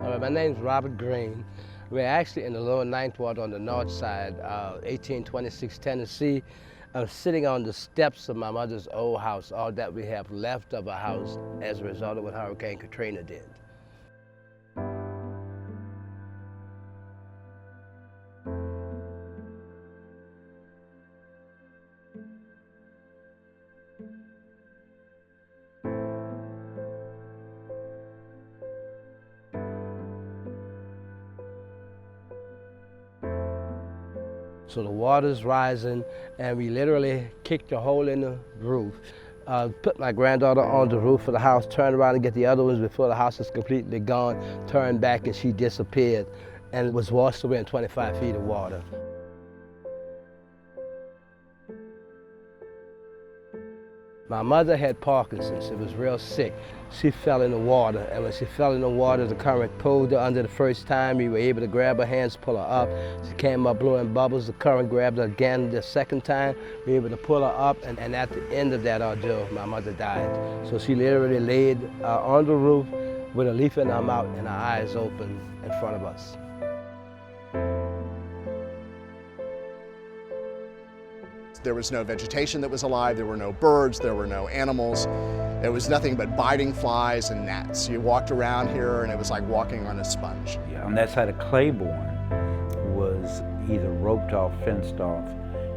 My name's Robert Green. We're actually in the lower Ninth Ward on the north side, 1826 Tennessee. I'm sitting on the steps of my mother's old house, all that we have left of a house as a result of what Hurricane Katrina did. So the water's rising, and we literally kicked a hole in the roof. Put my granddaughter on the roof of the house, turned around and get the other ones before the house was completely gone, turned back and she disappeared and was washed away in 25 feet of water. My mother had Parkinson's. She was real sick. She fell in the water, and when she fell in the water, the current pulled her under the first time. We were able to grab her hands, pull her up. She came up blowing bubbles. The current grabbed her again the second time. We were able to pull her up, and at the end of that ordeal, my mother died. So she literally laid on the roof with a leaf in her mouth and her eyes open in front of us. There was no vegetation that was alive, there were no birds, there were no animals. It was nothing but biting flies and gnats. You walked around here and it was like walking on a sponge. Yeah, on that side of Claiborne was either roped off, fenced off,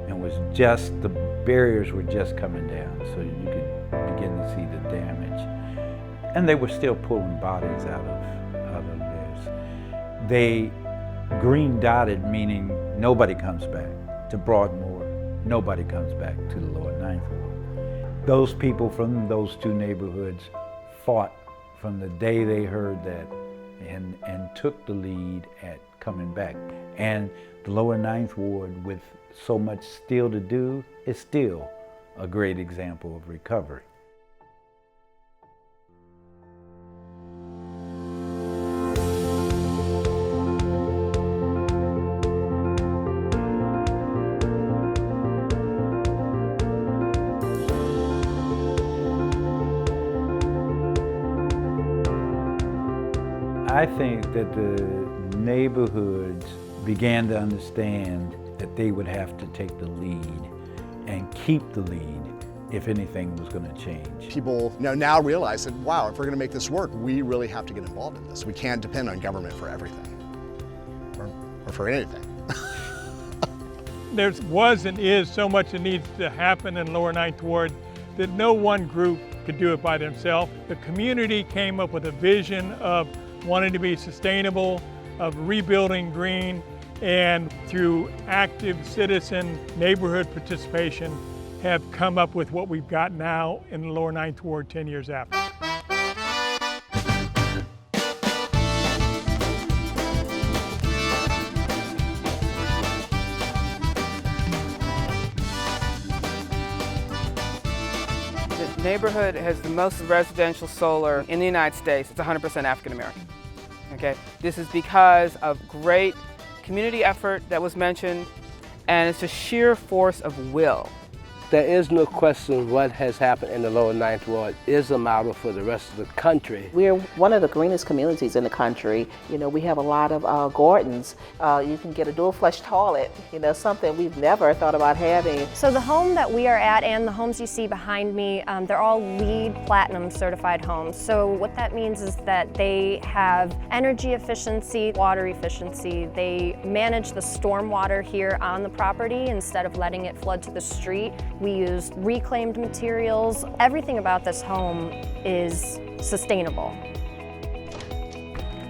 and was just, the barriers were just coming down, so you could begin to see the damage. And they were still pulling bodies out of this. They green dotted, meaning nobody comes back to Broadmoor. Nobody comes back to the lower Ninth Ward. Those people from those two neighborhoods fought from the day they heard that and took the lead at coming back. And the lower Ninth Ward, with so much still to do, is still a great example of recovery. I think that the neighborhoods began to understand that they would have to take the lead and keep the lead if anything was going to change. People now realize that, wow, if we're going to make this work, we really have to get involved in this. We can't depend on government for everything, or for anything. There was and is so much that needs to happen in Lower Ninth Ward that no one group could do it by themselves. The community came up with a vision of wanting to be sustainable, of rebuilding green, and through active citizen neighborhood participation have come up with what we've got now in the Lower Ninth Ward 10 years after. The neighborhood has the most residential solar in the United States. It's 100% African American. Okay? This is because of great community effort that was mentioned, and it's a sheer force of will. There is no question what has happened in the lower Ninth Ward is a model for the rest of the country. We're one of the greenest communities in the country. You know, we have a lot of gardens. You can get a dual flush toilet, you know, something we've never thought about having. So the home that we are at and the homes you see behind me, they're all LEED Platinum certified homes. So what that means is that they have energy efficiency, water efficiency. They manage the storm water here on the property instead of letting it flood to the street. We use reclaimed materials. Everything about this home is sustainable.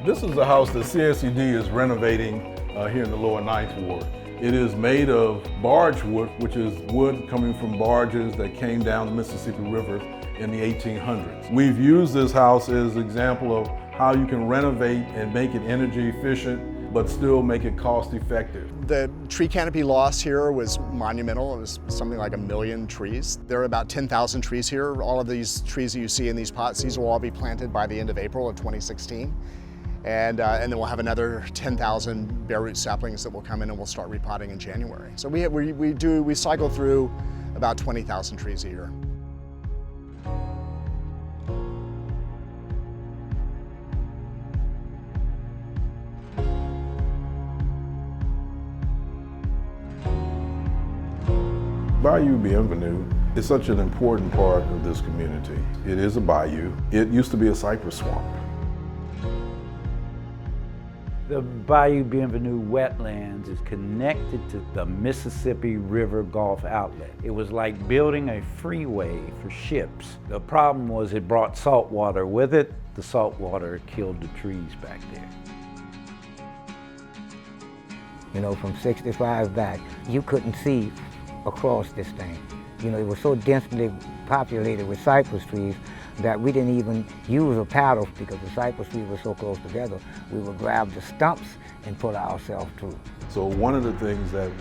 This is a house that CSCD is renovating here in the lower Ninth Ward. It is made of barge wood, which is wood coming from barges that came down the Mississippi River in the 1800s. We've used this house as an example of how you can renovate and make it energy efficient, but still make it cost effective. The tree canopy loss here was monumental. It was something like 1 million trees. There are about 10,000 trees here. All of these trees that you see in these pots, these will all be planted by the end of April of 2016. And then we'll have another 10,000 bare root saplings that will come in and we'll start repotting in January. So we cycle through about 20,000 trees a year. Bayou Bienvenue is such an important part of this community. It is a bayou. It used to be a cypress swamp. The Bayou Bienvenue Wetlands is connected to the Mississippi River Gulf outlet. It was like building a freeway for ships. The problem was it brought salt water with it. The salt water killed the trees back there. You know, from 65 back, you couldn't see across this thing. You know, it was so densely populated with cypress trees that we didn't even use a paddle because the cypress trees were so close together. We would grab the stumps and pull ourselves through. So one of the things that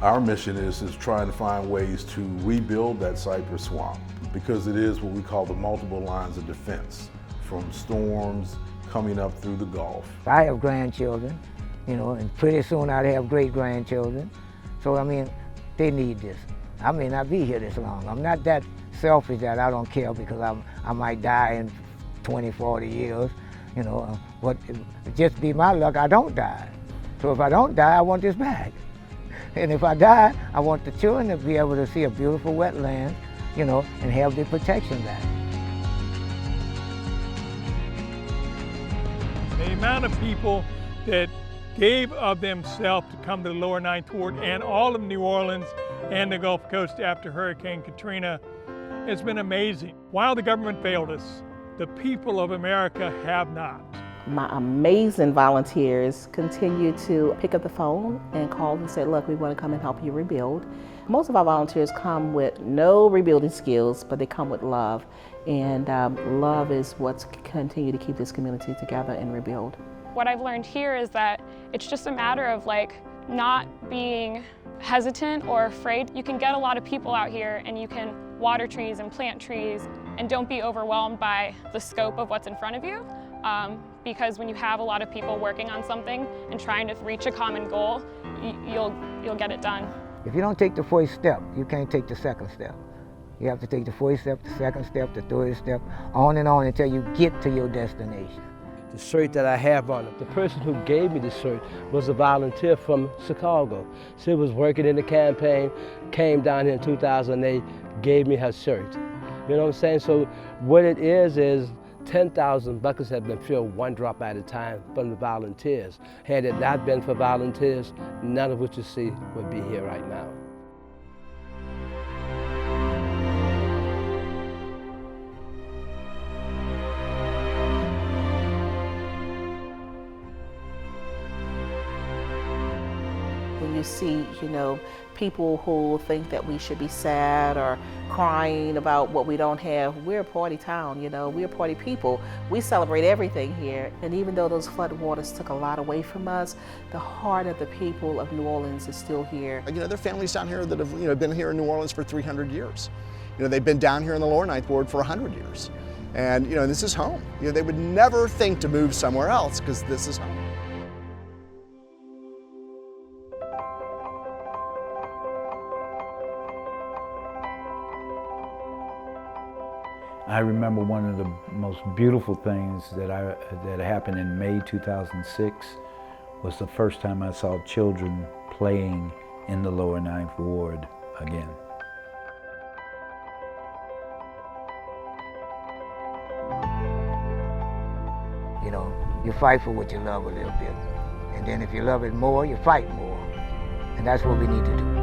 our mission is trying to find ways to rebuild that cypress swamp, because it is what we call the multiple lines of defense from storms coming up through the Gulf. I have grandchildren, you know, and pretty soon I'd have great-grandchildren. So, I mean, they need this. I may not be here this long. I'm not that selfish that I don't care because I might die in 20, 40 years, you know. But just be my luck, I don't die. So if I don't die, I want this back. And if I die, I want the children to be able to see a beautiful wetland, you know, and have the protection back. The amount of people that gave of themselves to come to the lower Ninth Ward and all of New Orleans and the Gulf Coast after Hurricane Katrina has been amazing. While the government failed us, the people of America have not. My amazing volunteers continue to pick up the phone and call and say, look, we want to come and help you rebuild. Most of our volunteers come with no rebuilding skills, but they come with love. And love is what's continued to keep this community together and rebuild. What I've learned here is that it's just a matter of not being hesitant or afraid. You can get a lot of people out here and you can water trees and plant trees and don't be overwhelmed by the scope of what's in front of you. Because when you have a lot of people working on something and trying to reach a common goal, you'll get it done. If you don't take the first step, you can't take the second step. You have to take the first step, the second step, the third step, on and on until you get to your destination. The shirt that I have on, the person who gave me the shirt was a volunteer from Chicago. She was working in the campaign, came down here in 2008, gave me her shirt. You know what I'm saying? So what it is 10,000 buckets have been filled one drop at a time from the volunteers. Had it not been for volunteers, none of what you see would be here right now. When you see, you know, people who think that we should be sad or crying about what we don't have, we're a party town, you know, we're party people. We celebrate everything here. And even though those flood waters took a lot away from us, the heart of the people of New Orleans is still here. You know, there are families down here that have, you know, been here in New Orleans for 300 years. You know, they've been down here in the lower Ninth Ward for 100 years. And, you know, this is home. You know, they would never think to move somewhere else because this is home. I remember one of the most beautiful things that happened in May 2006 was the first time I saw children playing in the lower Ninth Ward again. You know, you fight for what you love a little bit. And then if you love it more, you fight more. And that's what we need to do.